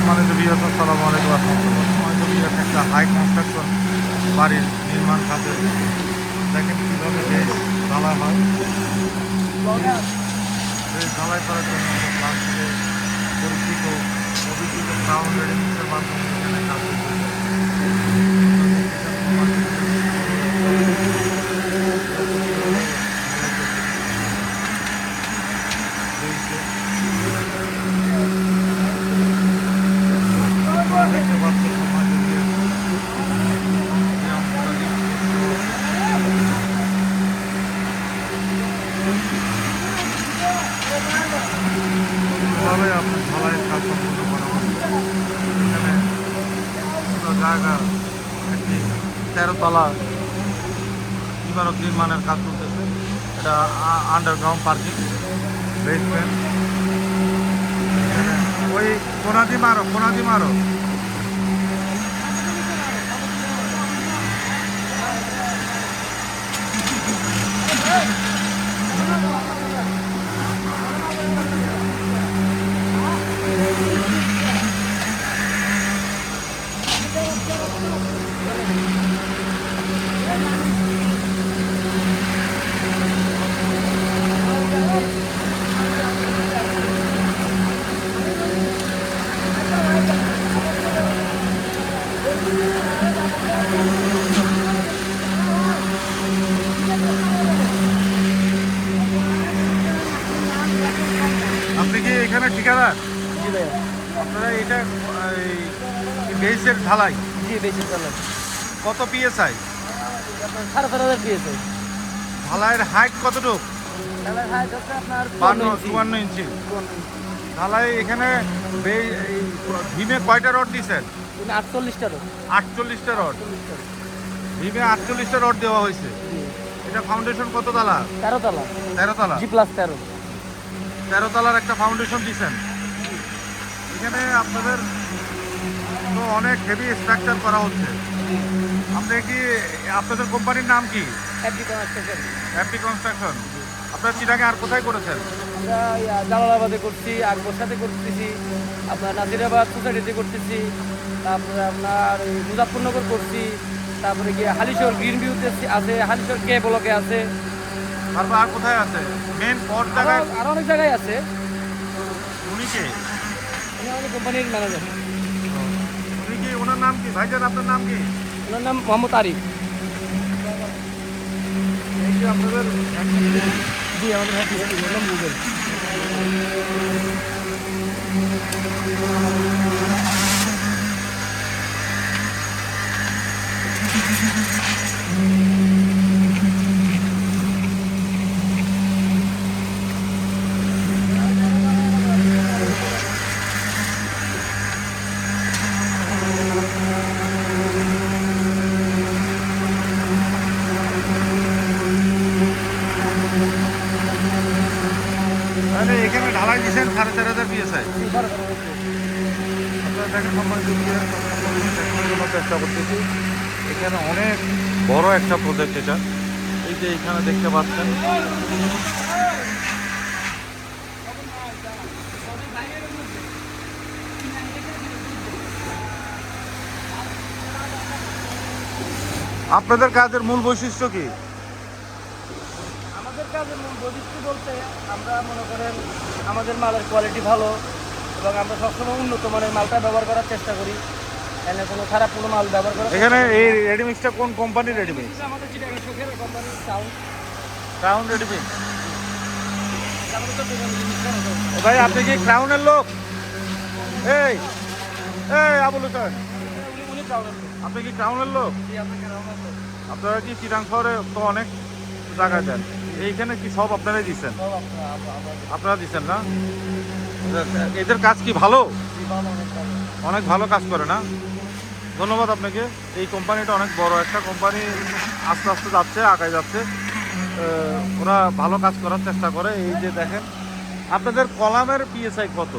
সম্মানিত ভিউয়ার্স, আসসালামু আলাইকুম ওয়া রাহমাতুল্লাহ। সম্মানিত ভিউয়ার্স, একটা হাই কনস্ট্রাকশন বাড়ির নির্মাণ কাজে দেখেন কীভাবে বেশ ঢালাই হয়। বেশ ঢালাই করার জন্য প্লাস্টিকে পরিচিত অভিযোগ গ্রাউন্ড রেডিমিক্সের মাধ্যমে এখানে কাজ হচ্ছে। দেখতে পাচ্ছেন সম্মানিত ভাবে আপনার ঢালাইয়ের কাজ সম্পূর্ণ করা হয়। এখানে পুরো জায়গা একটি 13তলা ইমারত নির্মাণের কাজ চলতেছে। এটা আন্ডারগ্রাউন্ড পার্কিং বেসমেন্ট। ওই কোনাদি মারো আপনি কি এখানে ঠিকাদার? জি ভাইয়া। আপনারা এটা বেসের ঢালাই? জি বেশির ঢালাই। কত পিএসআই? আপনার 4,500 পিএসআই। ঢালাইয়ের হাইট কতটুক? ঢালাই হাইট হচ্ছে আপনার 52 ইঞ্চি। ঢালাই এখানে ভীমে কয়টা রড দিয়েছেন? 48টা রড। 48টা রড। ভীমে 48টা রড দেওয়া হয়েছে। এটা ফাউন্ডেশন কত তলা? 13 তলা। 13 তলা। G+13। 13 তলার একটা ফাউন্ডেশন দিয়েছেন। এখানে আপনাদের তো অনেক হেভি স্ট্রাকচার করা হচ্ছে। আপনাদের কোম্পানির নাম কি? Happy construction. Happy construction. আপনারা চিটাগে আর কোথায় করেছেন? আমরা জালালাবাদে করছি, আকবরসাতে করতেছি, আপনার নাজিরাবাদ সোসাইটিতে করতেছি, তারপরে আপনার মুজাফফরনগর করছি, তারপরে গিয়ে হালিশহর গ্রিন ভিউতে আছে, হালিশহর কে ব্লকে আছে, তারপর আর কোথায় আছে? মেন পট জায়গায় আরো অনেক জায়গায় আছে। উনি কে? উনি আমাদের কোম্পানির ম্যানেজার। উনি কি? ওনার নাম কি? ভাইজান আপনার নাম কি? ওনার নাম মোহাম্মদ আরিফ। এই যে আপনাদের জি আমাদের হ্যাপি নাম গুগল। মানে এখানে ঢালাই দিয়েছেন 4,500 পিএসআই। আপনারা দেখেন সম্মানিত দেখানোর চেষ্টা করতেছি। এখানে অনেক বড় একটা প্রজেক্ট এটা। এই যে এখানে দেখতে পাচ্ছেন আপনাদের কাজের মূল বৈশিষ্ট্য কি? আমাদের কাজের মূল বৈশিষ্ট্য বলতে আমরা মনে করেন আমাদের মালের কোয়ালিটি ভালো এবং আমরা সবসময় উন্নত মানের মালটা ব্যবহার করার চেষ্টা করি। এখানে কোনো খারাপ কোনো মাল ব্যবহার করা। এখানে এই রেডিমিক্সটা কোন কোম্পানির রেডিমিক্স? আমাদের চিটাগাং শোকের কোম্পানি সাউন্ড। Crown ready mix. ভাই আপনি কি ক্রাউনের লোক? এই এই আবুল হোসেন, আপনি কি ক্রাউনের লোক? আপনারা কি চিটাং শহরে তো অনেক জায়গা দেন, এইখানে কি সব আপনারাই দিচ্ছেন? আপনারা দিচ্ছেন না? এদের কাজ কি ভালো? অনেক ভালো কাজ করে না? ধন্যবাদ আপনাকে। এই কোম্পানিটা অনেক বড় একটা কোম্পানি, আস্তে আস্তে যাচ্ছে, আগায় যাচ্ছে। ওরা ভালো কাজ করার চেষ্টা করে। এই যে দেখেন আপনাদের কলামের পিএসআই কত?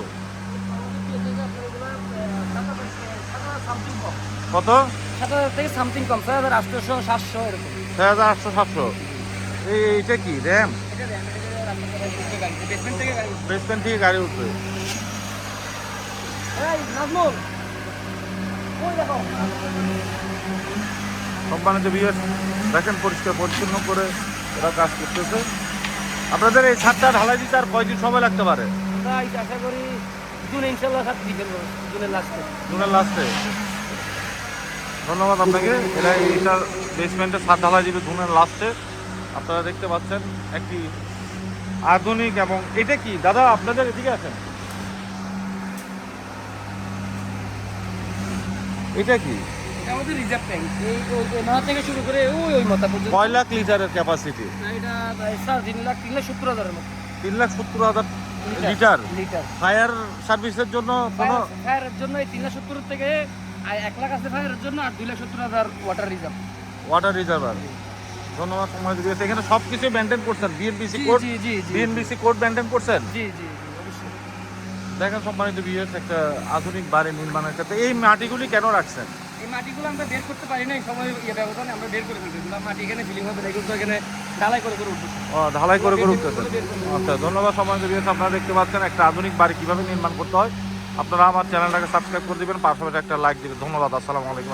কত? 7,000 থেকে সামথিং কম, 6,800 700 এরকম। 6,800 700। এইটা কি র্যাম? বেসমেন্ট থেকে গাড়ি বেসমেন্ট থেকে গাড়ি উঠবে। এই নাজমুল ওই দেখো সম্মানিত বিয়ে দেখেন পরিষ্কার পরিচ্ছন্ন করে এরা কাজ করতেছে। আপনাদের এই ছাদটা ঢালাই দিতে আর কয়দিন সময় লাগতে পারে? তাই আশা করি জুনে ইনশাল্লাহ ছাদ দিয়ে ফেলবো, জুনের লাস্টে। জুনের লাস্টে। ধন্যবাদ আপনাকে। এরা এইটার বেসমেন্টে ছাদ ঢালাই দিবে জুনের লাস্টে। আপনারা দেখতে পাচ্ছেন একটি আধুনিক এবং এটা কি দাদা আপনাদের এদিকে আছেন, এটা কি? এটা আমাদের রিজার্ভ ট্যাঙ্ক, এই ওই মাথা থেকে শুরু করে ওই ওই মাথা পর্যন্ত। কয় লাখ লিটারের ক্যাপাসিটি? এটা প্রায় 3,70,000 মতো 3,70,000 লিটার। লিটার ফায়ার সার্ভিসের জন্য কোনো ফায়ারের জন্য এই 3,70,000 থেকে 1,00,000 আছে ফায়ারের জন্য, আর 2,70,000 ওয়াটার রিজার্ভ। Water reservoir. ধন্যবাদ সময় দিয়েছে। এখানে সব কিছু মেনটেন করছেন, বিএনবিসি জি কোড, জি জি জি বিএনবিসি কোড মেনটেন করছেন। জি জি অবশ্যই। দেখেন সম্মানিত বিএস একটা আধুনিক বাড়ি নির্মাণের ক্ষেত্রে এই মাটিগুলি কেন রাখছেন? এই মাটিগুলো আমরা বের করতে পারি না, এই সময় ব্যবধানে আমরা বের করে ফেলবো। এগুলো মাটি এখানে ফিলিং হবে না, এগুলো তো এখানে ঢালাই করে করে উঠবো। ও ঢালাই করে করে উঠতেছেন। বের করবো। আচ্ছা ধন্যবাদ সম্মানিত বিএস। আপনারা দেখতে পাচ্ছেন একটা আধুনিক বাড়ি কিভাবে নির্মাণ করতে হয়। আপনারা আমার চ্যানেলটাকে সাবস্ক্রাইব করে দিবেন, পাশাপাশি একটা লাইক দিবেন। ধন্যবাদ। আসসালামু আলাইকুম।